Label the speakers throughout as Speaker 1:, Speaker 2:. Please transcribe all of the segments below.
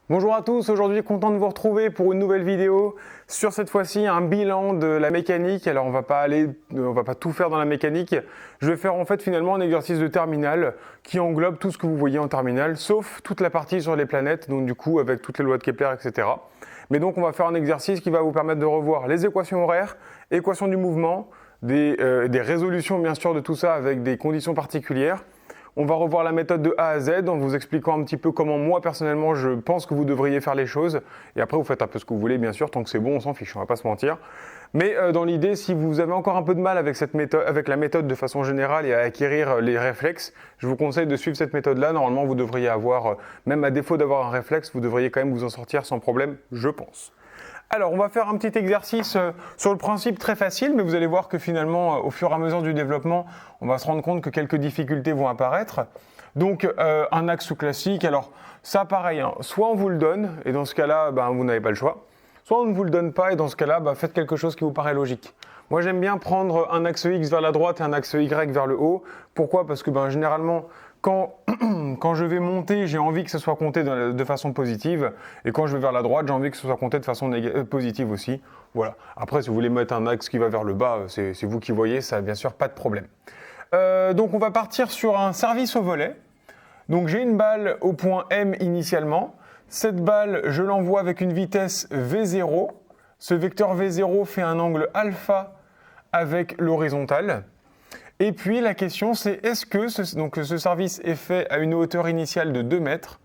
Speaker 1: Bonjour à tous, aujourd'hui content de vous retrouver pour une nouvelle vidéo sur cette fois-ci un bilan de la mécanique. Alors on va pas tout faire dans la mécanique, je vais faire en fait finalement un exercice de terminale qui englobe tout ce que vous voyez en terminale, sauf toute la partie sur les planètes, donc du coup avec toutes les lois de Kepler, etc. Mais donc on va faire un exercice qui va vous permettre de revoir les équations horaires, équations du mouvement, des résolutions bien sûr de tout ça avec des conditions particulières. On va revoir la méthode de A à Z en vous expliquant un petit peu comment moi personnellement je pense que vous devriez faire les choses. Et après vous faites un peu ce que vous voulez bien sûr, tant que c'est bon on s'en fiche, on va pas se mentir. Mais dans l'idée, si vous avez encore un peu de mal avec cette méthode, avec la méthode de façon générale et à acquérir les réflexes, je vous conseille de suivre cette méthode-là. Normalement vous devriez avoir, même à défaut d'avoir un réflexe, vous devriez quand même vous en sortir sans problème, je pense. Alors, on va faire un petit exercice sur le principe très facile, mais vous allez voir que finalement, au fur et à mesure du développement, on va se rendre compte que quelques difficultés vont apparaître. Donc, un axe classique, alors ça pareil, hein, soit on vous le donne, et dans ce cas-là, vous n'avez pas le choix, soit on ne vous le donne pas, et dans ce cas-là, faites quelque chose qui vous paraît logique. Moi, j'aime bien prendre un axe X vers la droite et un axe Y vers le haut. Pourquoi ? Parce que généralement, quand je vais monter, j'ai envie que ce soit compté de façon positive. Et quand je vais vers la droite, j'ai envie que ce soit compté de façon positive aussi. Voilà. Après, si vous voulez mettre un axe qui va vers le bas, c'est vous qui voyez, ça n'a bien sûr pas de problème. Donc on va partir sur un service au volet. Donc j'ai une balle au point M initialement. Cette balle, je l'envoie avec une vitesse V0. Ce vecteur V0 fait un angle alpha avec l'horizontale. Et puis la question c'est est-ce que ce service est fait à une hauteur initiale de 2 mètres.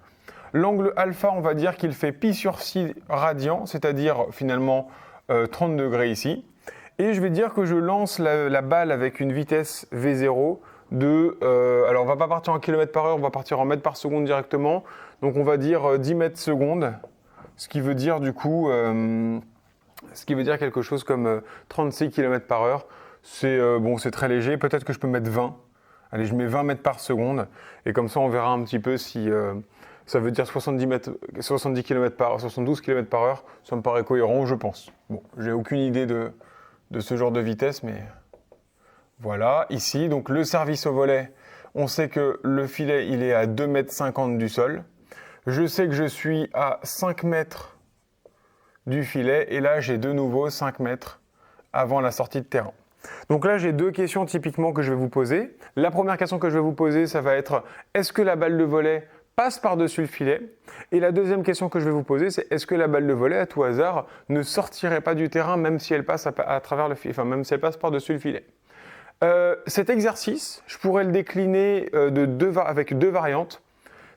Speaker 1: L'angle alpha, on va dire qu'il fait pi sur 6 radians, c'est-à-dire finalement 30 degrés ici. Et je vais dire que je lance la balle avec une vitesse V0 de... alors on va pas partir en km par heure, on va partir en mètres par seconde directement. Donc on va dire 10 mètres secondes, ce qui veut dire du coup... ce qui veut dire quelque chose comme 36 km par heure. C'est très léger, peut-être que je peux mettre 20. Allez, je mets 20 mètres par seconde, et comme ça on verra un petit peu si ça veut dire 70 km par heure, 72 km par heure, ça me paraît cohérent, je pense. Bon, j'ai aucune idée de ce genre de vitesse, mais voilà, ici, donc le service au volet, on sait que le filet, il est à 2,50 m du sol. Je sais que je suis à 5 mètres du filet, et là j'ai de nouveau 5 mètres avant la sortie de terrain. Donc là, j'ai deux questions typiquement que je vais vous poser. La première question que je vais vous poser, ça va être est-ce que la balle de volley passe par-dessus le filet ? Et la deuxième question que je vais vous poser, c'est est-ce que la balle de volley, à tout hasard, ne sortirait pas du terrain même si elle passe à travers le filet, même si elle passe par-dessus le filet ? Cet exercice, je pourrais le décliner avec deux variantes.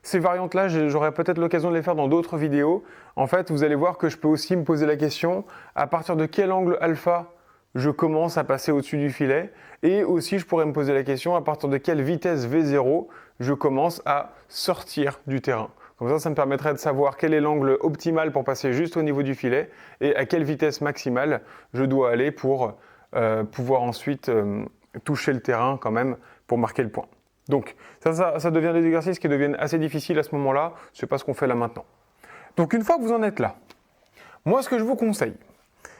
Speaker 1: Ces variantes-là, j'aurai peut-être l'occasion de les faire dans d'autres vidéos. En fait, vous allez voir que je peux aussi me poser la question à partir de quel angle alpha je commence à passer au-dessus du filet, et aussi je pourrais me poser la question à partir de quelle vitesse V0 je commence à sortir du terrain. Comme ça, ça me permettrait de savoir quel est l'angle optimal pour passer juste au niveau du filet et à quelle vitesse maximale je dois aller pour pouvoir ensuite toucher le terrain quand même pour marquer le point. Donc ça devient des exercices qui deviennent assez difficiles à ce moment-là, c'est pas ce qu'on fait là maintenant. Donc une fois que vous en êtes là, moi ce que je vous conseille,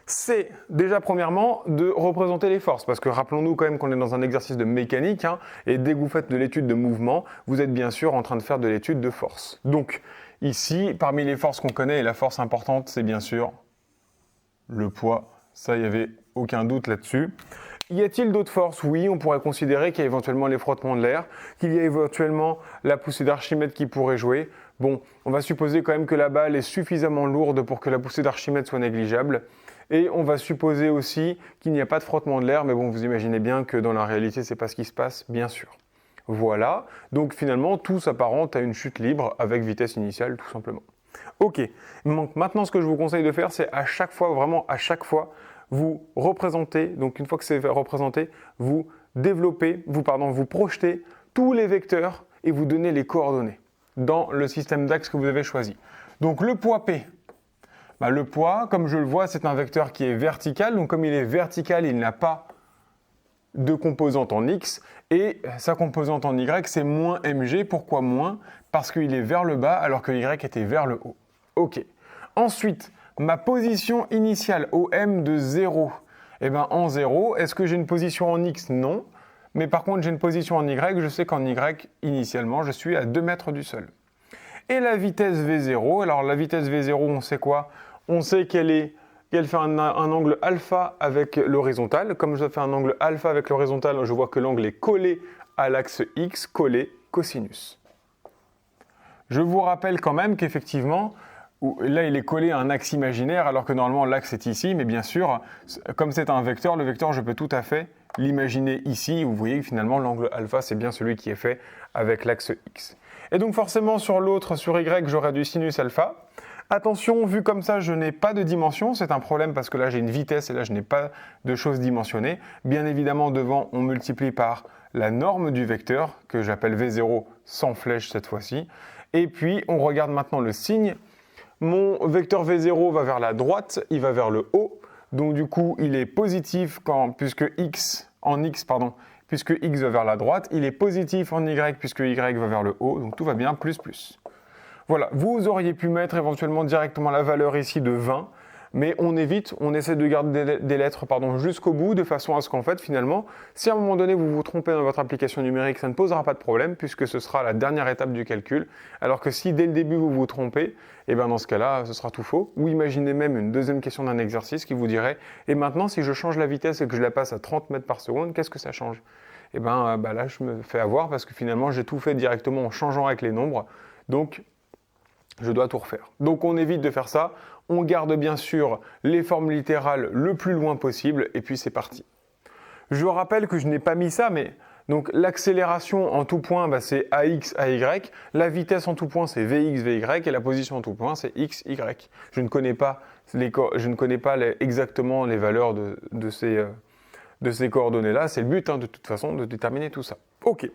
Speaker 1: c'est déjà premièrement de représenter les forces, parce que rappelons-nous quand même qu'on est dans un exercice de mécanique, et dès que vous faites de l'étude de mouvement, vous êtes bien sûr en train de faire de l'étude de force. Donc ici, parmi les forces qu'on connaît, et la force importante, c'est bien sûr le poids, ça il n'y avait aucun doute là-dessus. Y a-t-il d'autres forces ? Oui, on pourrait considérer qu'il y a éventuellement les frottements de l'air, qu'il y a éventuellement la poussée d'Archimède qui pourrait jouer. Bon, on va supposer quand même que la balle est suffisamment lourde pour que la poussée d'Archimède soit négligeable. Et on va supposer aussi qu'il n'y a pas de frottement de l'air, mais bon, vous imaginez bien que dans la réalité, c'est pas ce qui se passe, bien sûr. Voilà, donc finalement, tout s'apparente à une chute libre avec vitesse initiale, tout simplement. Ok, donc maintenant, ce que je vous conseille de faire, c'est à chaque fois, vraiment à chaque fois, vous représentez, donc une fois que c'est représenté, vous développez, vous projetez tous les vecteurs et vous donnez les coordonnées dans le système d'axes que vous avez choisi. Donc le poids P, le poids, comme je le vois, c'est un vecteur qui est vertical. Donc comme il est vertical, il n'a pas de composante en X. Et sa composante en Y, c'est moins mg. Pourquoi moins ? Parce qu'il est vers le bas alors que Y était vers le haut. Ok. Ensuite, ma position initiale OM de 0. En 0, est-ce que j'ai une position en X ? Non. Mais par contre, j'ai une position en Y. Je sais qu'en Y, initialement, je suis à 2 mètres du sol. Et la vitesse V0, alors la vitesse V0, on sait quoi? On sait qu'elle fait un angle alpha avec l'horizontale. Comme je fais un angle alpha avec l'horizontale, je vois que l'angle est collé à l'axe X, collé cosinus. Je vous rappelle quand même qu'effectivement, là il est collé à un axe imaginaire alors que normalement l'axe est ici, mais bien sûr, comme c'est un vecteur, le vecteur je peux tout à fait l'imaginer ici. Vous voyez que finalement l'angle alpha c'est bien celui qui est fait avec l'axe X. Et donc forcément sur l'autre, sur Y, j'aurai du sinus alpha. Attention, vu comme ça, je n'ai pas de dimension, c'est un problème parce que là j'ai une vitesse et là je n'ai pas de choses dimensionnées. Bien évidemment, devant, on multiplie par la norme du vecteur, que j'appelle V0 sans flèche cette fois-ci. Et puis, on regarde maintenant le signe. Mon vecteur V0 va vers la droite, il va vers le haut. Donc du coup, il est positif puisque X va vers la droite. Il est positif en Y puisque Y va vers le haut. Donc tout va bien, plus. Voilà, vous auriez pu mettre éventuellement directement la valeur ici de 20, mais on évite, on essaie de garder des lettres jusqu'au bout, de façon à ce qu'en fait, finalement, si à un moment donné vous vous trompez dans votre application numérique, ça ne posera pas de problème, puisque ce sera la dernière étape du calcul, alors que si dès le début vous vous trompez, et bien dans ce cas-là, ce sera tout faux. Ou imaginez même une deuxième question d'un exercice qui vous dirait, et maintenant si je change la vitesse et que je la passe à 30 mètres par seconde, qu'est-ce que ça change? Et bien là, je me fais avoir, parce que finalement, j'ai tout fait directement en changeant avec les nombres, donc je dois tout refaire. Donc on évite de faire ça, on garde bien sûr les formes littérales le plus loin possible, et puis c'est parti. Je vous rappelle que je n'ai pas mis ça, mais donc l'accélération en tout point, c'est AX, AY, la vitesse en tout point, c'est VX, VY, et la position en tout point, c'est X, Y. Je ne connais pas, exactement les valeurs de ces coordonnées-là, c'est le but de toute façon de déterminer tout ça. Ok.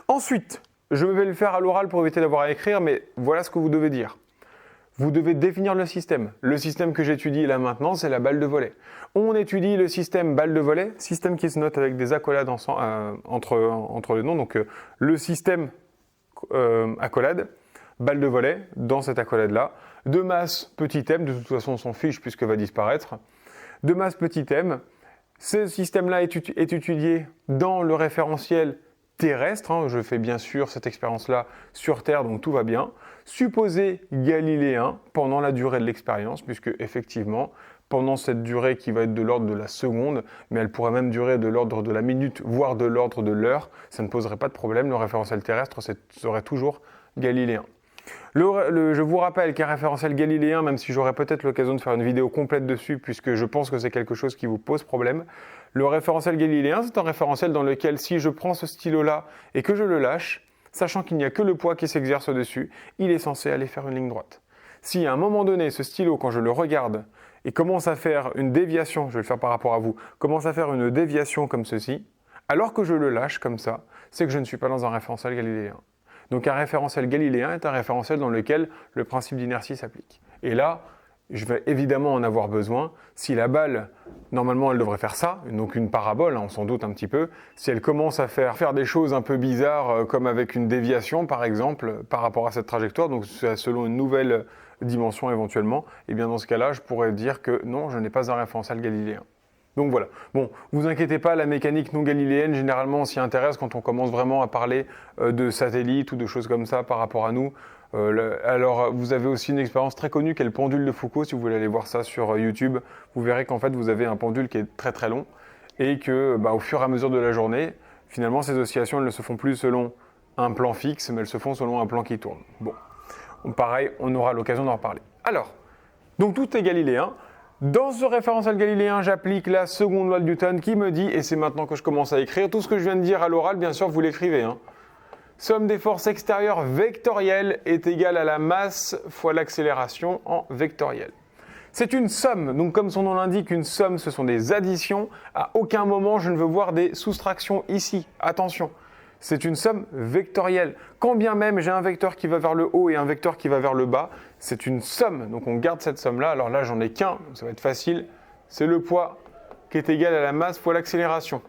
Speaker 1: Ensuite, je vais le faire à l'oral pour éviter d'avoir à écrire, mais voilà ce que vous devez dire. Vous devez définir le système. Le système que j'étudie là maintenant, c'est la balle de volley. On étudie le système balle de volley, système qui se note avec des accolades entre les noms. Donc le système accolade, balle de volley, dans cette accolade-là. De masse, petit m, de toute façon on s'en fiche puisque va disparaître. De masse, petit m. Ce système-là est étudié dans le référentiel terrestre, je fais bien sûr cette expérience-là sur Terre, donc tout va bien. Supposé galiléen pendant la durée de l'expérience, puisque effectivement, pendant cette durée qui va être de l'ordre de la seconde, mais elle pourrait même durer de l'ordre de la minute, voire de l'ordre de l'heure, ça ne poserait pas de problème, le référentiel terrestre serait toujours galiléen. Je vous rappelle qu'un référentiel galiléen, même si j'aurai peut-être l'occasion de faire une vidéo complète dessus, puisque je pense que c'est quelque chose qui vous pose problème, le référentiel galiléen, c'est un référentiel dans lequel si je prends ce stylo-là et que je le lâche, sachant qu'il n'y a que le poids qui s'exerce dessus, il est censé aller faire une ligne droite. Si à un moment donné, ce stylo, quand je le regarde, et commence à faire une déviation, je vais le faire par rapport à vous, commence à faire une déviation comme ceci, alors que je le lâche comme ça, c'est que je ne suis pas dans un référentiel galiléen. Donc un référentiel galiléen est un référentiel dans lequel le principe d'inertie s'applique. Et là, je vais évidemment en avoir besoin. Si la balle, normalement elle devrait faire ça, donc une parabole, on s'en doute un petit peu, si elle commence à faire des choses un peu bizarres, comme avec une déviation par exemple, par rapport à cette trajectoire, donc selon une nouvelle dimension éventuellement, et bien dans ce cas-là, je pourrais dire que non, je n'ai pas un référentiel galiléen. Donc voilà. Bon, vous inquiétez pas, la mécanique non galiléenne, généralement, on s'y intéresse quand on commence vraiment à parler de satellites ou de choses comme ça par rapport à nous. Alors, vous avez aussi une expérience très connue qui est le pendule de Foucault. Si vous voulez aller voir ça sur YouTube, vous verrez qu'en fait, vous avez un pendule qui est très très long et que, au fur et à mesure de la journée, finalement, ces oscillations, elles ne se font plus selon un plan fixe, mais elles se font selon un plan qui tourne. Bon, pareil, on aura l'occasion d'en reparler. Alors, donc tout est galiléen. Dans ce référentiel galiléen, j'applique la seconde loi de Newton qui me dit, et c'est maintenant que je commence à écrire, tout ce que je viens de dire à l'oral, bien sûr, vous l'écrivez. Somme des forces extérieures vectorielles est égale à la masse fois l'accélération en vectoriel. C'est une somme, donc comme son nom l'indique, une somme, ce sont des additions. À aucun moment, je ne veux voir des soustractions ici. Attention, c'est une somme vectorielle. Quand bien même j'ai un vecteur qui va vers le haut et un vecteur qui va vers le bas, c'est une somme. Donc on garde cette somme-là. Alors là, j'en ai qu'un, donc ça va être facile. C'est le poids qui est égal à la masse fois l'accélération.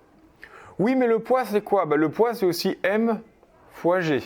Speaker 1: Oui, mais le poids, c'est quoi? Le poids, c'est aussi m fois g,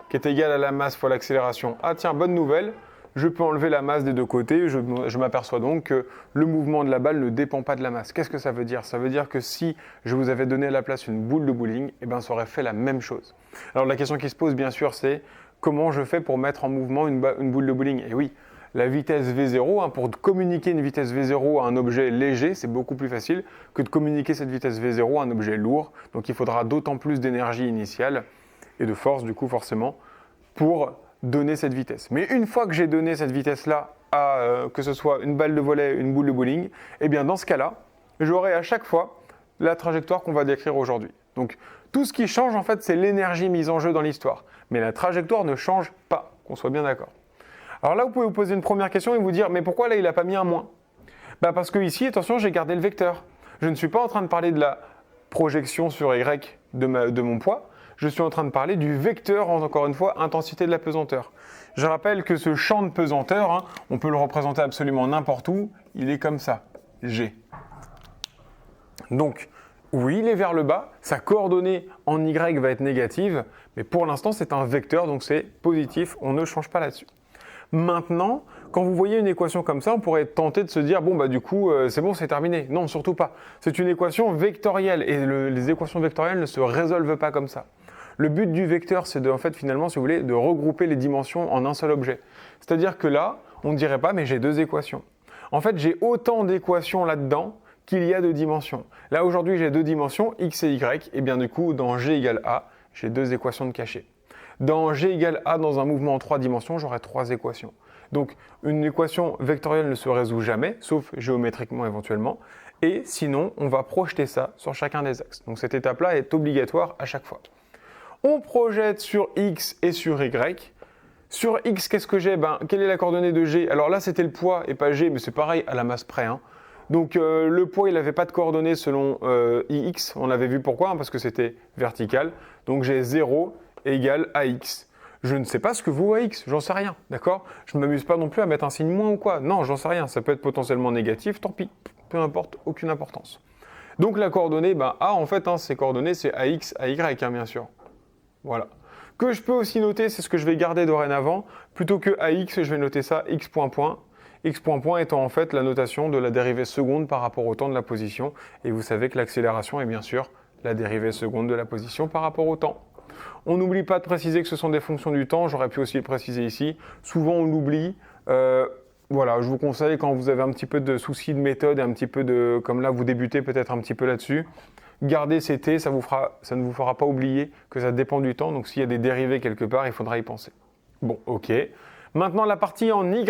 Speaker 1: qui est égal à la masse fois l'accélération. Ah tiens, bonne nouvelle, je peux enlever la masse des deux côtés. Je m'aperçois donc que le mouvement de la balle ne dépend pas de la masse. Qu'est-ce que ça veut dire? Ça veut dire que si je vous avais donné à la place une boule de bowling, ça aurait fait la même chose. Alors la question qui se pose, bien sûr, c'est comment je fais pour mettre en mouvement une boule de bowling. Et oui, la vitesse V0, hein, pour communiquer une vitesse V0 à un objet léger, c'est beaucoup plus facile que de communiquer cette vitesse V0 à un objet lourd. Donc il faudra d'autant plus d'énergie initiale et de force, du coup, forcément, pour donner cette vitesse. Mais une fois que j'ai donné cette vitesse-là à que ce soit une balle de volley, une boule de bowling, eh bien dans ce cas-là, j'aurai à chaque fois la trajectoire qu'on va décrire aujourd'hui. Donc tout ce qui change, en fait, c'est l'énergie mise en jeu dans l'histoire. Mais la trajectoire ne change pas, qu'on soit bien d'accord. Alors là, vous pouvez vous poser une première question et vous dire, mais pourquoi là, il n'a pas mis un moins? Parce que ici, attention, j'ai gardé le vecteur. Je ne suis pas en train de parler de la projection sur Y de mon poids. Je suis en train de parler du vecteur, encore une fois, intensité de la pesanteur. Je rappelle que ce champ de pesanteur, hein, on peut le représenter absolument n'importe où. Il est comme ça, G. Donc, oui, il est vers le bas. Sa coordonnée en Y va être négative. Mais pour l'instant, c'est un vecteur, donc c'est positif. On ne change pas là-dessus. Maintenant, quand vous voyez une équation comme ça, on pourrait être tenté de se dire, bon, du coup, c'est bon, c'est terminé. Non, surtout pas. C'est une équation vectorielle et les équations vectorielles ne se résolvent pas comme ça. Le but du vecteur, c'est en fait, finalement, si vous voulez, de regrouper les dimensions en un seul objet. C'est-à-dire que là, on ne dirait pas, mais j'ai deux équations. En fait, j'ai autant d'équations là-dedans qu'il y a de dimensions. Là, aujourd'hui, j'ai deux dimensions, x et y, et bien du coup, dans g égale a, j'ai deux équations de cachet. Dans g égale a dans un mouvement en 3 dimensions, j'aurai 3 équations. Donc une équation vectorielle ne se résout jamais, sauf géométriquement éventuellement. Et sinon, on va projeter ça sur chacun des axes. Donc cette étape-là est obligatoire à chaque fois. On projette sur x et sur y. Sur x, qu'est-ce que j'ai? Quelle est la coordonnée de g? Alors là, c'était le poids et pas g, mais c'est pareil à la masse près. Hein. Donc le poids, il n'avait pas de coordonnées selon ix. On avait vu pourquoi, hein, parce que c'était vertical. Donc j'ai 0 égale AX. Je ne sais pas ce que vaut AX, j'en sais rien, d'accord? Je ne m'amuse pas non plus à mettre un signe moins ou quoi. Non, j'en sais rien, ça peut être potentiellement négatif, tant pis, peu importe, aucune importance. Donc la coordonnée, A en fait, ces coordonnées, c'est AX, AY, hein, bien sûr. Voilà. Que je peux aussi noter, c'est ce que je vais garder dorénavant, plutôt que AX, je vais noter ça X point point. X point point étant en fait la notation de la dérivée seconde par rapport au temps de la position. Et vous savez que l'accélération est bien sûr la dérivée seconde de la position par rapport au temps. On n'oublie pas de préciser que ce sont des fonctions du temps, j'aurais pu aussi le préciser ici. Souvent on l'oublie. Voilà, je vous conseille quand vous avez un petit peu de soucis de méthode et un petit peu de, comme là vous débutez peut-être un petit peu là-dessus, gardez ces t, ça ne vous fera pas oublier que ça dépend du temps. Donc s'il y a des dérivés quelque part, il faudra y penser. Bon, ok. Maintenant la partie en y,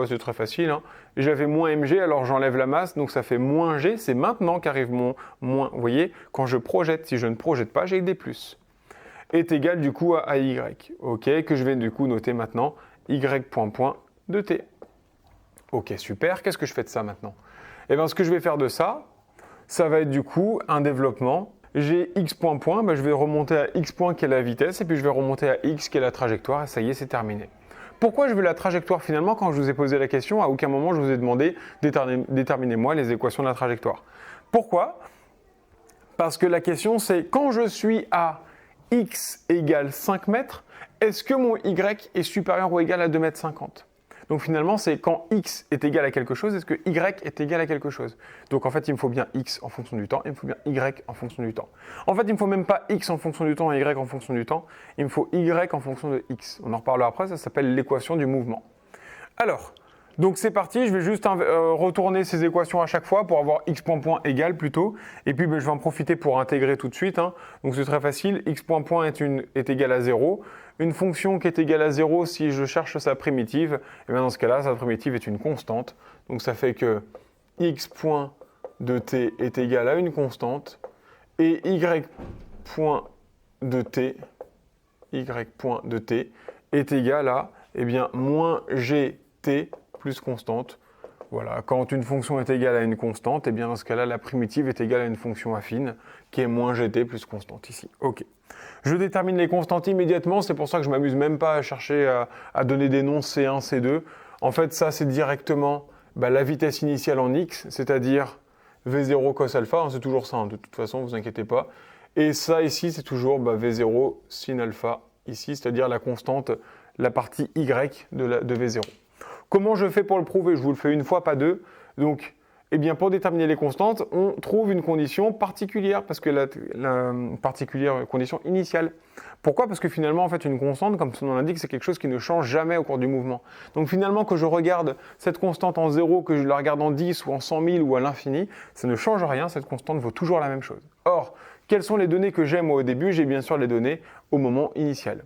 Speaker 1: c'est très facile. Hein. J'avais moins mg, alors j'enlève la masse, donc ça fait moins g. C'est maintenant qu'arrive mon moins. Vous voyez, quand je projette, si je ne projette pas, j'ai des plus. Est égal du coup à y. Ok, que je vais du coup noter maintenant y point point de t. Ok, super. Qu'est-ce que je fais de ça maintenant? Eh bien, ce que je vais faire de ça, ça va être du coup un développement. J'ai x point point, je vais remonter à x point qui est la vitesse, et puis je vais remonter à x qui est la trajectoire, et ça y est, c'est terminé. Pourquoi je veux la trajectoire finalement? Quand je vous ai posé la question, à aucun moment je vous ai demandé déterminez-moi les équations de la trajectoire. Pourquoi? Parce que la question c'est quand je suis à x égale 5 mètres, est-ce que mon y est supérieur ou égal à 2,50 mètres? Donc finalement, c'est quand x est égal à quelque chose, est-ce que y est égal à quelque chose? Donc en fait, il me faut bien x en fonction du temps, et il me faut bien y en fonction du temps. En fait, il ne me faut même pas x en fonction du temps et y en fonction du temps, il me faut y en fonction de x. On en reparlera après, ça s'appelle l'équation du mouvement. Alors, donc c'est parti, je vais juste retourner ces équations à chaque fois pour avoir x point point égal plutôt. Et puis je vais en profiter pour intégrer tout de suite. Hein. Donc c'est très facile, x point point est égal à 0. Une fonction qui est égale à 0, si je cherche sa primitive, et bien dans ce cas-là, sa primitive est une constante. Donc ça fait que x point de t est égal à une constante et y point de t est égal à moins gt plus constante. Voilà, quand une fonction est égale à une constante, et bien dans ce cas-là, la primitive est égale à une fonction affine qui est moins gt plus constante ici. Ok. Je détermine les constantes immédiatement, c'est pour ça que je ne m'amuse même pas à chercher à donner des noms C1, C2. En fait, ça c'est directement la vitesse initiale en x, c'est-à-dire V0 cos alpha, hein, c'est toujours ça, hein, de toute façon, vous inquiétez pas. Et ça ici, c'est toujours V0 sin alpha, ici, c'est-à-dire la constante, la partie y de V0. Comment je fais pour le prouver? Je vous le fais une fois, pas deux. Donc, eh bien, pour déterminer les constantes, on trouve une condition particulière, parce que la particulière condition initiale. Pourquoi? Parce que finalement, en fait, une constante, comme son nom l'indique, c'est quelque chose qui ne change jamais au cours du mouvement. Donc finalement, que je regarde cette constante en 0, que je la regarde en 10 ou en 100 000 ou à l'infini, ça ne change rien, cette constante vaut toujours la même chose. Or, quelles sont les données que j'ai moi au début? J'ai bien sûr les données au moment initial.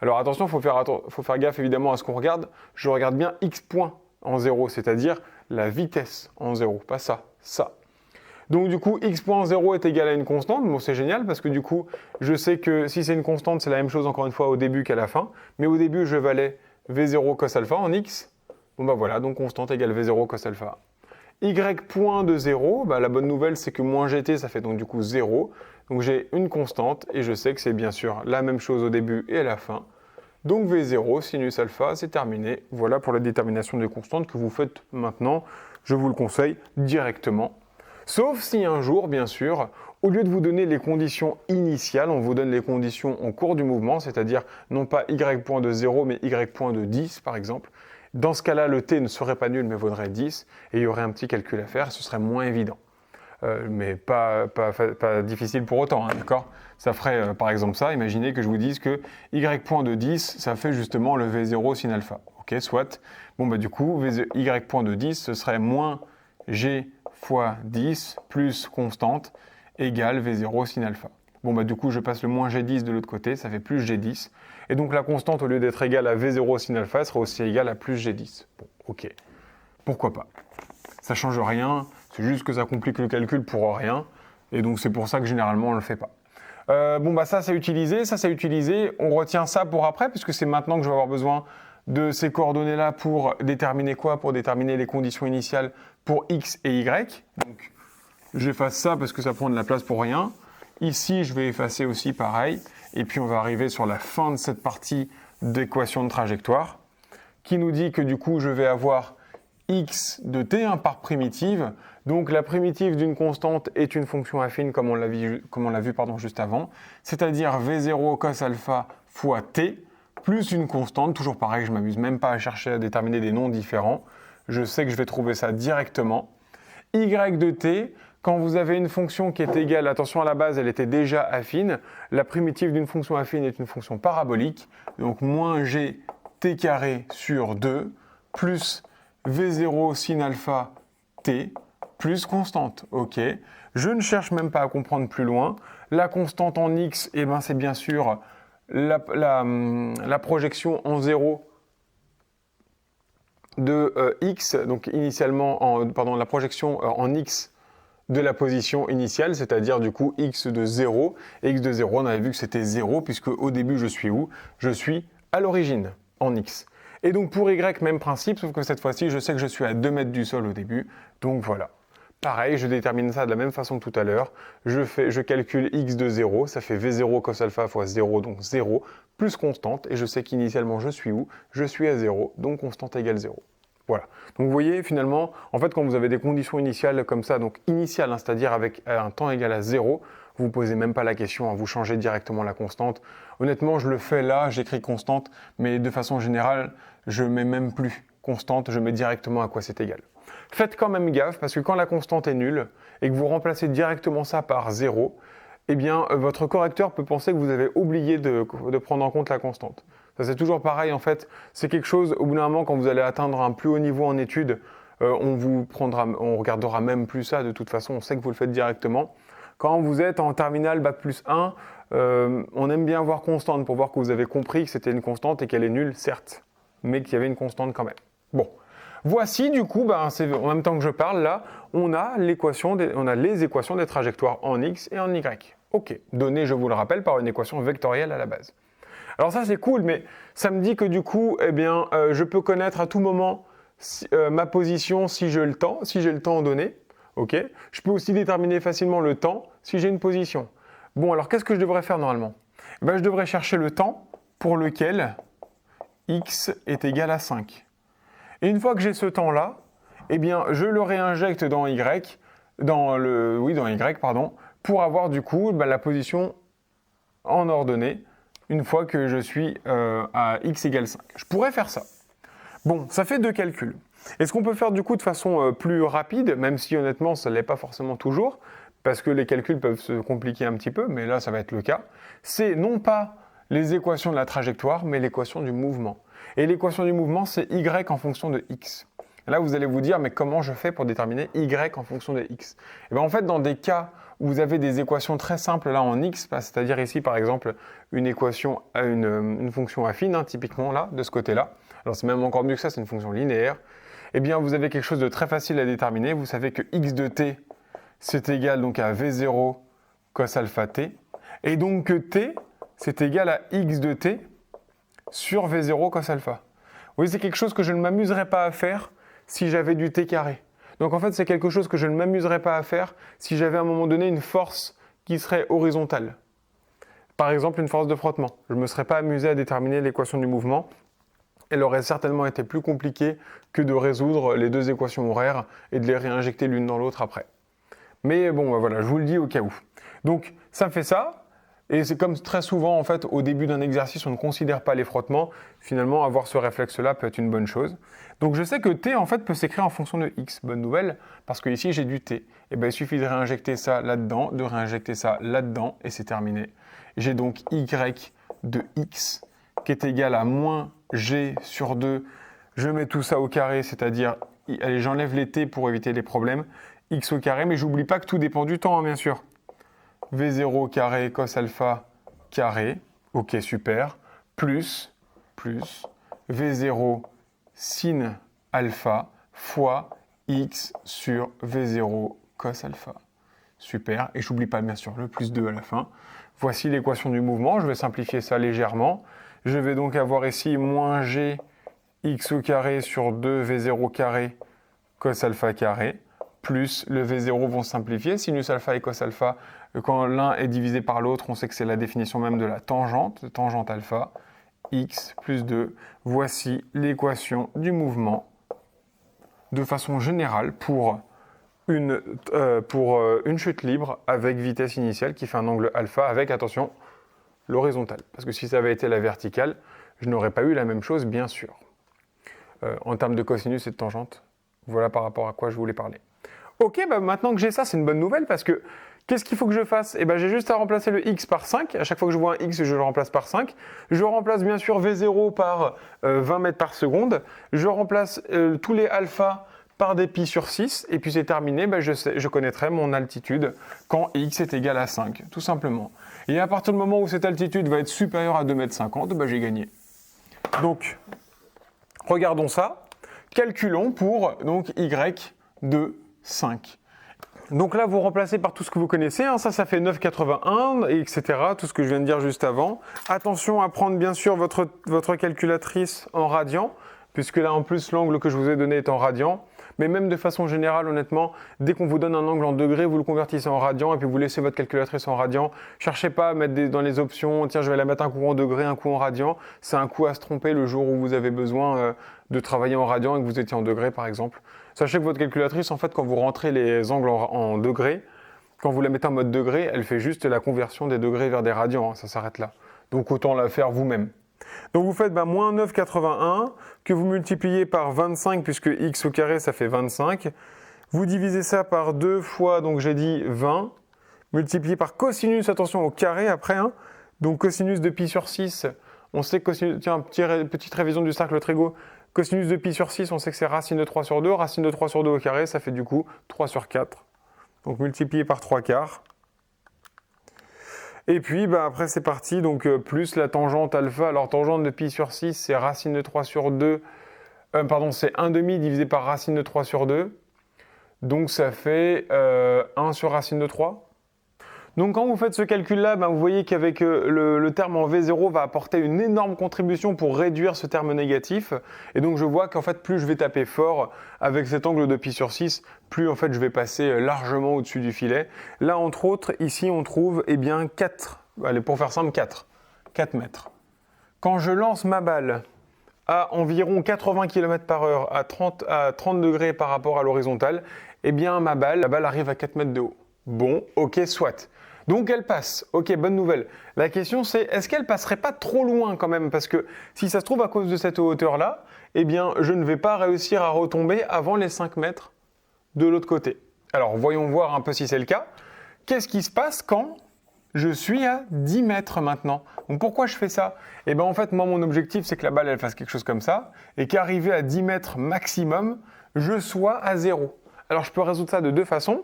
Speaker 1: Alors attention, faut faire gaffe évidemment à ce qu'on regarde. Je regarde bien x point en 0, c'est-à-dire la vitesse en 0, pas ça, ça. Donc du coup, x point en 0 est égal à une constante. Bon, c'est génial parce que du coup, je sais que si c'est une constante, c'est la même chose encore une fois au début qu'à la fin. Mais au début, je valais v0 cos alpha en x. Bon bah voilà, donc constante égale v0 cos alpha. Y point de 0, bah, la bonne nouvelle c'est que moins gt, ça fait donc du coup 0. Donc j'ai une constante et je sais que c'est bien sûr la même chose au début et à la fin. Donc V0, sinus alpha, c'est terminé. Voilà pour la détermination des constantes que vous faites maintenant. Je vous le conseille directement. Sauf si un jour, bien sûr, au lieu de vous donner les conditions initiales, on vous donne les conditions en cours du mouvement, c'est-à-dire non pas y point de 0, mais y point de 10 par exemple. Dans ce cas-là, le t ne serait pas nul, mais vaudrait 10, et il y aurait un petit calcul à faire, ce serait moins évident. Mais pas difficile pour autant, hein, d'accord? Ça ferait par exemple ça, imaginez que je vous dise que y point de 10, ça fait justement le V0 sin alpha. Ok, soit. Bon bah du coup, y point de 10, ce serait moins g fois 10 plus constante égale V0 sin alpha. Bon bah du coup, je passe le moins g10 de l'autre côté, ça fait plus g10. Et donc la constante, au lieu d'être égale à V0 sin alpha, sera aussi égale à plus g10. Bon, ok. Pourquoi pas? Ça change rien, c'est juste que ça complique le calcul pour rien, et donc c'est pour ça que généralement on ne le fait pas. Bon bah ça c'est utilisé, on retient ça pour après, puisque c'est maintenant que je vais avoir besoin de ces coordonnées-là pour déterminer quoi? Pour déterminer les conditions initiales pour x et y. Donc j'efface ça parce que ça prend de la place pour rien. Ici je vais effacer aussi pareil, et puis on va arriver sur la fin de cette partie d'équation de trajectoire, qui nous dit que du coup je vais avoir x de t par primitive. Donc la primitive d'une constante est une fonction affine comme on l'a vu juste avant, c'est-à-dire v0 cos alpha fois t plus une constante, toujours pareil, je ne m'amuse même pas à chercher à déterminer des noms différents, je sais que je vais trouver ça directement. Y de t, quand vous avez une fonction qui est égale, attention à la base elle était déjà affine, la primitive d'une fonction affine est une fonction parabolique, donc moins g t carré sur 2 plus V0 sin alpha t plus constante. Ok, je ne cherche même pas à comprendre plus loin. La constante en x, eh ben, c'est bien sûr la projection en 0 de x, donc initialement, la projection en x de la position initiale, c'est-à-dire du coup x de 0. Et x de 0, on avait vu que c'était 0, puisque au début, je suis où? Je suis à l'origine, en x. Et donc pour y, même principe, sauf que cette fois-ci, je sais que je suis à 2 mètres du sol au début. Donc voilà. Pareil, je détermine ça de la même façon que tout à l'heure. Je calcule x de 0, ça fait v0 cos alpha fois 0, donc 0, plus constante. Et je sais qu'initialement, je suis où? Je suis à 0, donc constante égale 0. Voilà. Donc vous voyez, finalement, en fait, quand vous avez des conditions initiales comme ça, donc initiales, hein, c'est-à-dire avec un temps égal à 0, vous ne posez même pas la question, hein, vous changez directement la constante. Honnêtement, je le fais là, j'écris constante, mais de façon générale, je ne mets même plus constante, je mets directement à quoi c'est égal. Faites quand même gaffe, parce que quand la constante est nulle, et que vous remplacez directement ça par 0, eh bien, votre correcteur peut penser que vous avez oublié de prendre en compte la constante. Ça, c'est toujours pareil, en fait. C'est quelque chose, au bout d'un moment, quand vous allez atteindre un plus haut niveau en études, on regardera même plus ça, de toute façon, on sait que vous le faites directement. Quand vous êtes en terminale Bac plus 1, on aime bien voir constante pour voir que vous avez compris que c'était une constante et qu'elle est nulle, certes, mais qu'il y avait une constante quand même. Bon. Voici du coup, c'est en même temps que je parle là, on a les équations des trajectoires en x et en y. Ok, données, je vous le rappelle, par une équation vectorielle à la base. Alors ça c'est cool, mais ça me dit que du coup, eh bien, je peux connaître à tout moment ma position si j'ai le temps donné. Ok, je peux aussi déterminer facilement le temps si j'ai une position. Bon, alors qu'est-ce que je devrais faire normalement? Je devrais chercher le temps pour lequel x est égal à 5. Et une fois que j'ai ce temps-là, eh bien, je le réinjecte dans y, pour avoir du coup la position en ordonnée une fois que je suis à x égale 5. Je pourrais faire ça. Bon, ça fait deux calculs. Et ce qu'on peut faire du coup de façon plus rapide, même si honnêtement ça ne l'est pas forcément toujours, parce que les calculs peuvent se compliquer un petit peu, mais là ça va être le cas, c'est non pas les équations de la trajectoire, mais l'équation du mouvement. Et l'équation du mouvement, c'est y en fonction de x. Et là, vous allez vous dire, mais comment je fais pour déterminer y en fonction de x? Et bien en fait, dans des cas où vous avez des équations très simples là en x, c'est-à-dire ici par exemple une équation à une fonction affine, typiquement là, de ce côté-là, alors c'est même encore mieux que ça, c'est une fonction linéaire, eh bien vous avez quelque chose de très facile à déterminer. Vous savez que x de t, c'est égal donc à v0 cos alpha t, et donc que t, c'est égal à x de t sur v0 cos alpha. Vous voyez, c'est quelque chose que je ne m'amuserais pas à faire si j'avais du t carré. Donc en fait, c'est quelque chose que je ne m'amuserais pas à faire si j'avais à un moment donné une force qui serait horizontale. Par exemple, une force de frottement. Je ne me serais pas amusé à déterminer l'équation du mouvement. Elle aurait certainement été plus compliquée que de résoudre les deux équations horaires et de les réinjecter l'une dans l'autre après. Mais bon, voilà, je vous le dis au cas où. Donc, ça me fait ça. Et c'est comme très souvent, en fait, au début d'un exercice, on ne considère pas les frottements. Finalement, avoir ce réflexe-là peut être une bonne chose. Donc, je sais que t, en fait, peut s'écrire en fonction de x. Bonne nouvelle, parce que ici, j'ai du t. Et bien, il suffit de réinjecter ça là-dedans, de réinjecter ça là-dedans, et c'est terminé. J'ai donc y de x qui est égal à moins g sur 2. Je mets tout ça au carré, c'est-à-dire, allez, j'enlève les t pour éviter les problèmes. X au carré, mais j'oublie pas que tout dépend du temps, bien sûr. V0 carré cos alpha carré, ok super, plus V0 sin alpha fois x sur V0 cos alpha. Super, et j'oublie pas bien sûr le plus 2 à la fin. Voici l'équation du mouvement, je vais simplifier ça légèrement. Je vais donc avoir ici moins g x au carré sur 2 V0 carré cos alpha carré, plus le V0 vont simplifier. Sinus alpha et cos alpha, quand l'un est divisé par l'autre, on sait que c'est la définition même de la tangente alpha, x plus 2. Voici l'équation du mouvement de façon générale pour une chute libre avec vitesse initiale qui fait un angle alpha avec, attention, l'horizontale. Parce que si ça avait été la verticale, je n'aurais pas eu la même chose, bien sûr. En termes de cosinus et de tangente, voilà par rapport à quoi je voulais parler. Ok, bah maintenant que j'ai ça, c'est une bonne nouvelle parce que qu'est-ce qu'il faut que je fasse? Eh ben, j'ai juste à remplacer le x par 5. À chaque fois que je vois un x, je le remplace par 5. Je remplace bien sûr V0 par 20 mètres par seconde. Je remplace tous les alphas par des pi sur 6. Et puis c'est terminé, ben, je connaîtrai mon altitude quand x est égal à 5, tout simplement. Et à partir du moment où cette altitude va être supérieure à 2,50 m, ben, j'ai gagné. Donc, regardons ça. Calculons pour donc y de 5. Donc là, vous remplacez par tout ce que vous connaissez. Ça fait 9,81, etc. Tout ce que je viens de dire juste avant. Attention à prendre bien sûr votre calculatrice en radian, puisque là, en plus, l'angle que je vous ai donné est en radian. Mais même de façon générale, honnêtement, dès qu'on vous donne un angle en degrés, vous le convertissez en radian et puis vous laissez votre calculatrice en radian. Cherchez pas à mettre dans les options, tiens, je vais la mettre un coup en degrés, un coup en radian. C'est un coup à se tromper le jour où vous avez besoin de travailler en radian et que vous étiez en degrés, par exemple. Sachez que votre calculatrice, en fait, quand vous rentrez les angles en degrés, quand vous la mettez en mode degré, elle fait juste la conversion des degrés vers des radians. Ça s'arrête là. Donc autant la faire vous-même. Donc vous faites moins 9,81 que vous multipliez par 25 puisque x au carré ça fait 25. Vous divisez ça par 2 fois, donc j'ai dit 20, multiplié par cosinus, attention au carré après. Donc cosinus de pi sur 6, on sait que cosinus, tiens, petite révision du cercle Trégo. Cosinus de pi sur 6, on sait que c'est racine de 3 sur 2. Racine de 3 sur 2 au carré, ça fait du coup 3 sur 4. Donc multiplié par 3 quarts. Et puis après c'est parti, donc plus la tangente alpha. Alors tangente de pi sur 6, c'est racine de 3 sur 2. C'est 1,5 divisé par racine de 3 sur 2. Donc ça fait 1 sur racine de 3. Donc quand vous faites ce calcul-là, vous voyez qu'avec le terme en V0 va apporter une énorme contribution pour réduire ce terme négatif. Et donc je vois qu'en fait plus je vais taper fort avec cet angle de pi sur 6, plus en fait je vais passer largement au-dessus du filet. Là entre autres, ici on trouve 4, allez pour faire simple 4 mètres. Quand je lance ma balle à environ 80 km/h à 30 degrés par rapport à l'horizontale, la balle arrive à 4 mètres de haut. Bon, ok, soit. Donc elle passe. Ok, bonne nouvelle. La question c'est, est-ce qu'elle passerait pas trop loin quand même? Parce que si ça se trouve à cause de cette hauteur-là, eh bien, je ne vais pas réussir à retomber avant les 5 mètres de l'autre côté. Alors, voyons voir un peu si c'est le cas. Qu'est-ce qui se passe quand je suis à 10 mètres maintenant? Donc, pourquoi je fais ça? Eh bien, en fait, moi, mon objectif, c'est que la balle, elle fasse quelque chose comme ça, et qu'arrivé à 10 mètres maximum, je sois à 0. Alors, je peux résoudre ça de deux façons.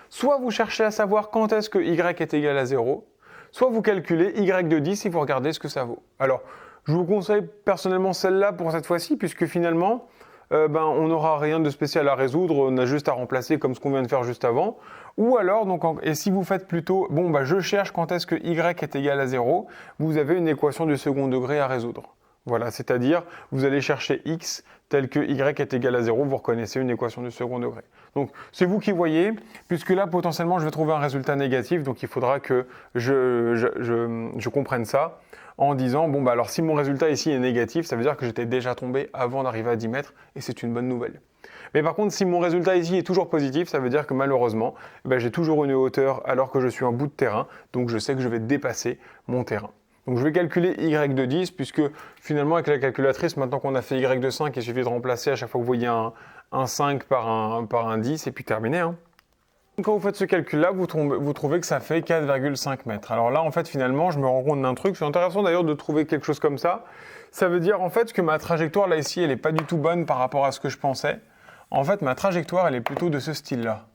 Speaker 1: Soit vous cherchez à savoir quand est-ce que y est égal à 0, soit vous calculez y de 10 et vous regardez ce que ça vaut. Alors, je vous conseille personnellement celle-là pour cette fois-ci, puisque finalement, on n'aura rien de spécial à résoudre, on a juste à remplacer comme ce qu'on vient de faire juste avant. Ou alors, et si vous faites plutôt, je cherche quand est-ce que y est égal à 0, vous avez une équation du second degré à résoudre. Voilà, c'est-à-dire, vous allez chercher x tel que y est égal à 0, vous reconnaissez une équation du second degré. Donc, c'est vous qui voyez, puisque là, potentiellement, je vais trouver un résultat négatif, donc il faudra que je comprenne ça en disant, alors si mon résultat ici est négatif, ça veut dire que j'étais déjà tombé avant d'arriver à 10 mètres, et c'est une bonne nouvelle. Mais par contre, si mon résultat ici est toujours positif, ça veut dire que malheureusement, j'ai toujours une hauteur alors que je suis en bout de terrain, donc je sais que je vais dépasser mon terrain. Donc je vais calculer y de 10, puisque finalement avec la calculatrice, maintenant qu'on a fait y de 5, il suffit de remplacer à chaque fois que vous voyez un 5 par un 10 et puis terminé. Quand vous faites ce calcul-là, vous trouvez que ça fait 4,5 mètres. Alors là, en fait, finalement, je me rends compte d'un truc. C'est intéressant d'ailleurs de trouver quelque chose comme ça. Ça veut dire en fait que ma trajectoire là ici, elle n'est pas du tout bonne par rapport à ce que je pensais. En fait, ma trajectoire, elle est plutôt de ce style-là.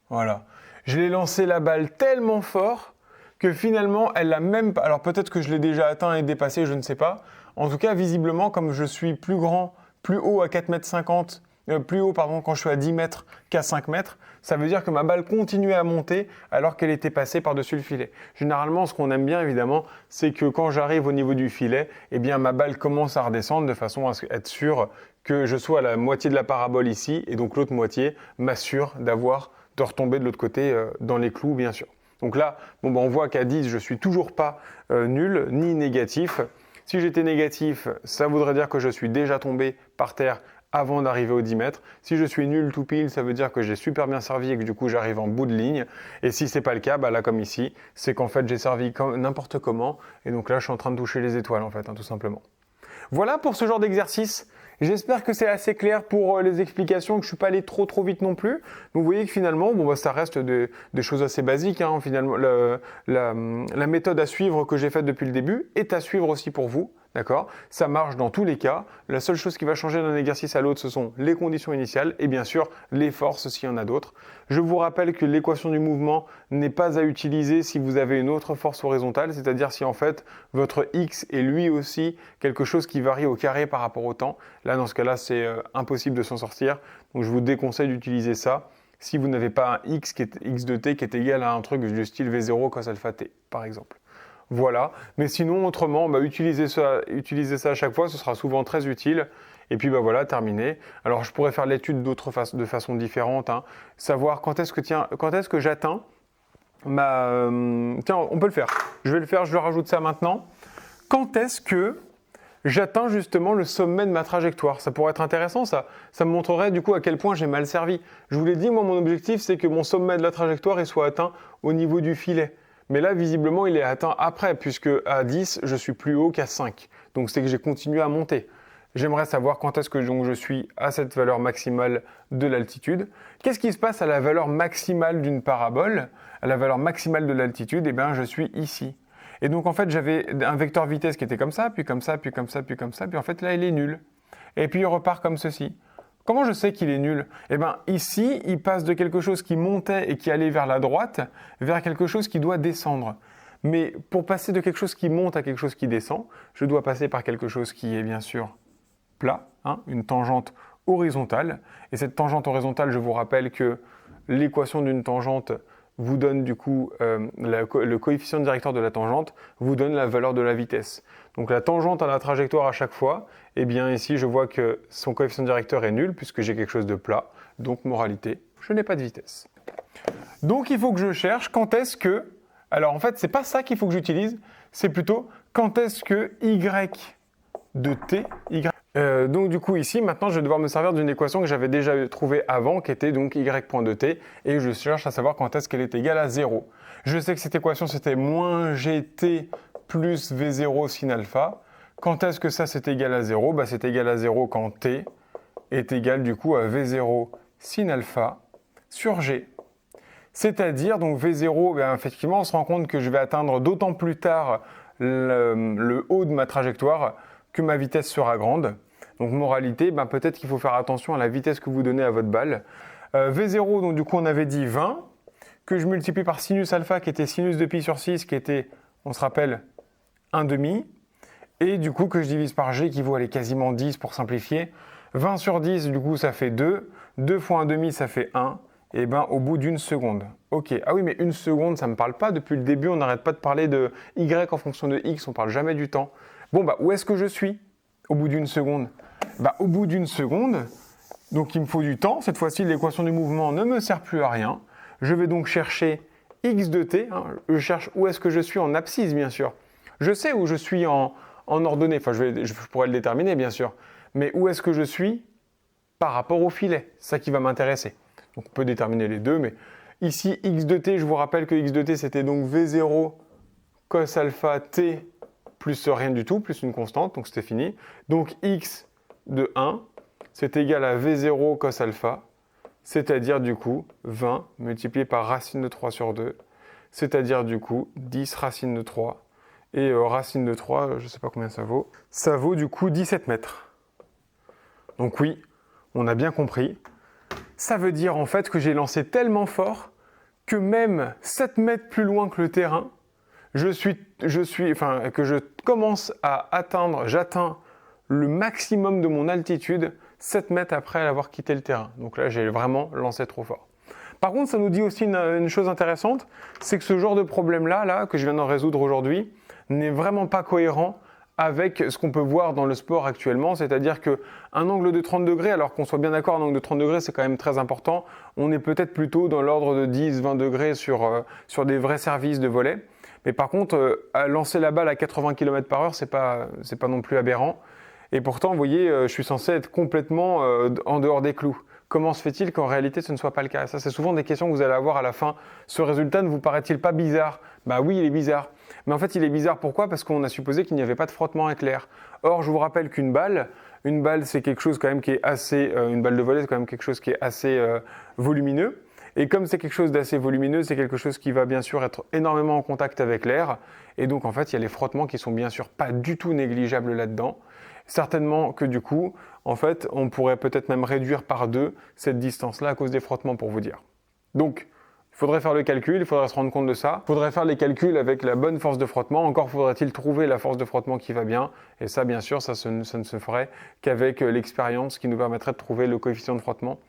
Speaker 1: Voilà. Je l'ai lancé la balle tellement fort que finalement, elle l'a même pas... Alors peut-être que je l'ai déjà atteint et dépassé, je ne sais pas. En tout cas, visiblement, comme je suis plus grand, plus haut à 4,50 m, plus haut quand je suis à 10 mètres qu'à 5 mètres, ça veut dire que ma balle continuait à monter alors qu'elle était passée par-dessus le filet. Généralement, ce qu'on aime bien évidemment, c'est que quand j'arrive au niveau du filet, eh bien ma balle commence à redescendre de façon à être sûr que je sois à la moitié de la parabole ici et donc l'autre moitié m'assure de retomber de l'autre côté dans les clous, bien sûr. Donc là, on voit qu'à 10, je ne suis toujours pas nul ni négatif. Si j'étais négatif, ça voudrait dire que je suis déjà tombé par terre avant d'arriver aux 10 mètres. Si je suis nul tout pile, ça veut dire que j'ai super bien servi et que du coup j'arrive en bout de ligne. Et si c'est pas le cas, là comme ici, c'est qu'en fait j'ai servi n'importe comment. Et donc là, je suis en train de toucher les étoiles en fait, tout simplement. Voilà pour ce genre d'exercice. J'espère que c'est assez clair pour les explications, que je ne suis pas allé trop vite non plus. Donc vous voyez que finalement, ça reste des choses assez basiques. Finalement, la méthode à suivre que j'ai faite depuis le début est à suivre aussi pour vous. D'accord ? Ça marche dans tous les cas. La seule chose qui va changer d'un exercice à l'autre, ce sont les conditions initiales et bien sûr les forces s'il y en a d'autres. Je vous rappelle que l'équation du mouvement n'est pas à utiliser si vous avez une autre force horizontale, c'est-à-dire si en fait votre x est lui aussi quelque chose qui varie au carré par rapport au temps. Là, dans ce cas-là, c'est impossible de s'en sortir. Donc je vous déconseille d'utiliser ça si vous n'avez pas un x de t qui est égal à un truc du style V0 cos alpha t, par exemple. Voilà, mais sinon autrement, utilisez ça à chaque fois, ce sera souvent très utile. Et puis voilà, terminé. Alors je pourrais faire l'étude de façon différente, savoir quand est-ce que j'atteins ma... Tiens, on peut le faire. Je vais le faire, je le rajoute ça maintenant. Quand est-ce que j'atteins justement le sommet de ma trajectoire? Ça pourrait être intéressant, ça. Ça me montrerait du coup à quel point j'ai mal servi. Je vous l'ai dit, moi mon objectif c'est que mon sommet de la trajectoire soit atteint au niveau du filet. Mais là, visiblement, il est atteint après, puisque à 10, je suis plus haut qu'à 5. Donc, c'est que j'ai continué à monter. J'aimerais savoir quand est-ce que je suis à cette valeur maximale de l'altitude. Qu'est-ce qui se passe à la valeur maximale d'une parabole? À la valeur maximale de l'altitude, je suis ici. Et donc, en fait, j'avais un vecteur vitesse qui était comme ça, puis comme ça, puis comme ça, puis comme ça. Puis en fait, là, il est nul. Et puis, il repart comme ceci. Comment je sais qu'il est nul? Ici, il passe de quelque chose qui montait et qui allait vers la droite, vers quelque chose qui doit descendre. Mais pour passer de quelque chose qui monte à quelque chose qui descend, je dois passer par quelque chose qui est bien sûr plat, une tangente horizontale. Et cette tangente horizontale, je vous rappelle que l'équation d'une tangente vous donne du coup le coefficient directeur de la tangente, vous donne la valeur de la vitesse. Donc la tangente à la trajectoire à chaque fois, ici je vois que son coefficient directeur est nul puisque j'ai quelque chose de plat. Donc moralité, je n'ai pas de vitesse. Donc il faut que je cherche quand est-ce que... Alors en fait, c'est pas ça qu'il faut que j'utilise, c'est plutôt quand est-ce que y de t... donc du coup ici, maintenant je vais devoir me servir d'une équation que j'avais déjà trouvée avant, qui était donc y.t, et je cherche à savoir quand est-ce qu'elle est égale à 0. Je sais que cette équation c'était moins gt plus V0 sin alpha. Quand est-ce que ça c'est égal à 0? C'est égal à 0 quand t est égal du coup à V0 sin alpha sur G. C'est-à-dire, donc V0, effectivement, on se rend compte que je vais atteindre d'autant plus tard le haut de ma trajectoire que ma vitesse sera grande. Donc moralité, peut-être qu'il faut faire attention à la vitesse que vous donnez à votre balle. V0, donc du coup on avait dit 20, que je multiplie par sinus alpha qui était sinus de pi sur 6, qui était, on se rappelle, 1,5. Et du coup que je divise par G qui vaut aller quasiment 10 pour simplifier. 20 sur 10, du coup ça fait 2. 2 fois 1,5 ça fait 1. Et au bout d'une seconde. Ok, ah oui, mais une seconde, ça ne me parle pas. Depuis le début, on n'arrête pas de parler de Y en fonction de X, on ne parle jamais du temps. Bon, où est-ce que je suis au bout d'une seconde? Au bout d'une seconde, donc il me faut du temps. Cette fois-ci, l'équation du mouvement ne me sert plus à rien. Je vais donc chercher X de t. Je cherche où est-ce que je suis en abscisse, bien sûr. Je sais où je suis en ordonnée. Enfin, je pourrais le déterminer, bien sûr. Mais où est-ce que je suis par rapport au filet? C'est ça qui va m'intéresser. Donc on peut déterminer les deux, mais ici, x de t, je vous rappelle que x de t, c'était donc V0 cos alpha t plus rien du tout, plus une constante, donc c'était fini. Donc x de 1, c'est égal à V0 cos alpha, c'est-à-dire du coup 20 multiplié par racine de 3 sur 2, c'est-à-dire du coup 10 racine de 3. Et racine de 3, je ne sais pas combien ça vaut du coup 17 mètres. Donc oui, on a bien compris. Ça veut dire en fait que j'ai lancé tellement fort que même 7 mètres plus loin que le terrain, que je commence à j'atteins le maximum de mon altitude 7 mètres après avoir quitté le terrain. Donc là, j'ai vraiment lancé trop fort. Par contre, ça nous dit aussi une chose intéressante, c'est que ce genre de problème-là, que je viens d'en résoudre aujourd'hui, n'est vraiment pas cohérent avec ce qu'on peut voir dans le sport actuellement, c'est-à-dire qu'un angle de 30 degrés, alors qu'on soit bien d'accord, un angle de 30 degrés c'est quand même très important, on est peut-être plutôt dans l'ordre de 10-20 degrés sur des vrais services de volley, mais par contre, lancer la balle à 80 km/h, c'est pas non plus aberrant, et pourtant, vous voyez, je suis censé être complètement en dehors des clous. Comment se fait-il qu'en réalité ce ne soit pas le cas? Ça, c'est souvent des questions que vous allez avoir à la fin. Ce résultat ne vous paraît-il pas bizarre? Oui, il est bizarre. Mais en fait, il est bizarre pourquoi? Parce qu'on a supposé qu'il n'y avait pas de frottement éclair. Or, je vous rappelle qu'une balle, c'est quelque chose quand même qui est assez... une balle de volley, c'est quand même quelque chose qui est assez volumineux. Et comme c'est quelque chose d'assez volumineux, c'est quelque chose qui va bien sûr être énormément en contact avec l'air. Et donc, en fait, il y a les frottements qui sont bien sûr pas du tout négligeables là-dedans. Certainement que du coup, en fait, on pourrait peut-être même réduire par 2 cette distance-là à cause des frottements, pour vous dire. Donc, il faudrait faire le calcul, il faudrait se rendre compte de ça. Il faudrait faire les calculs avec la bonne force de frottement. Encore faudrait-il trouver la force de frottement qui va bien. Et ça, bien sûr, ça ne se ferait qu'avec l'expérience qui nous permettrait de trouver le coefficient de frottement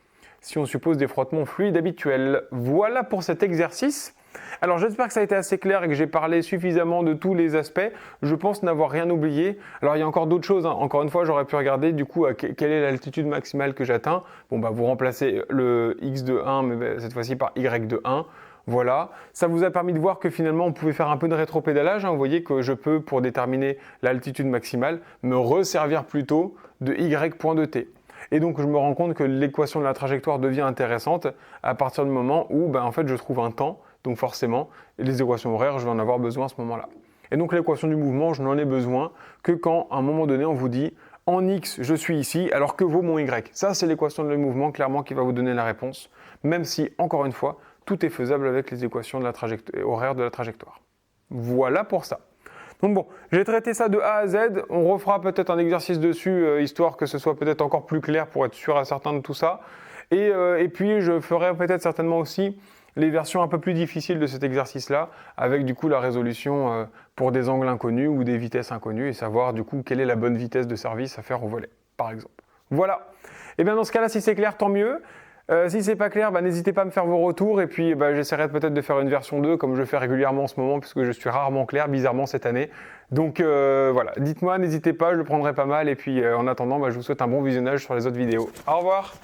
Speaker 1: si on suppose des frottements fluides habituels. Voilà pour cet exercice. Alors j'espère que ça a été assez clair et que j'ai parlé suffisamment de tous les aspects. Je pense n'avoir rien oublié. Alors il y a encore d'autres choses. Encore une fois, j'aurais pu regarder du coup quelle est l'altitude maximale que j'atteins. Vous remplacez le x de 1, mais cette fois-ci par y de 1. Voilà. Ça vous a permis de voir que finalement on pouvait faire un peu de rétropédalage. Vous voyez que je peux, pour déterminer l'altitude maximale, me resservir plutôt de y point de t. Et donc je me rends compte que l'équation de la trajectoire devient intéressante à partir du moment où en fait je trouve un temps. Donc forcément, les équations horaires, je vais en avoir besoin à ce moment-là. Et donc l'équation du mouvement, je n'en ai besoin que quand, à un moment donné, on vous dit en x, je suis ici, alors que vaut mon y. Ça, c'est l'équation du mouvement, clairement, qui va vous donner la réponse, même si, encore une fois, tout est faisable avec les équations de la horaire de la trajectoire. Voilà pour ça. Donc bon, j'ai traité ça de A à Z. On refera peut-être un exercice dessus, histoire que ce soit peut-être encore plus clair pour être sûr et certain de tout ça. Et puis, je ferai peut-être certainement aussi les versions un peu plus difficiles de cet exercice-là, avec du coup la résolution pour des angles inconnus ou des vitesses inconnues, et savoir du coup quelle est la bonne vitesse de service à faire au volley, par exemple. Voilà. Et bien dans ce cas-là, si c'est clair, tant mieux. Si c'est pas clair, n'hésitez pas à me faire vos retours, et puis j'essaierai peut-être de faire une version 2, comme je fais régulièrement en ce moment, puisque je suis rarement clair, bizarrement cette année. Donc voilà, dites-moi, n'hésitez pas, je le prendrai pas mal, et puis en attendant, je vous souhaite un bon visionnage sur les autres vidéos. Au revoir!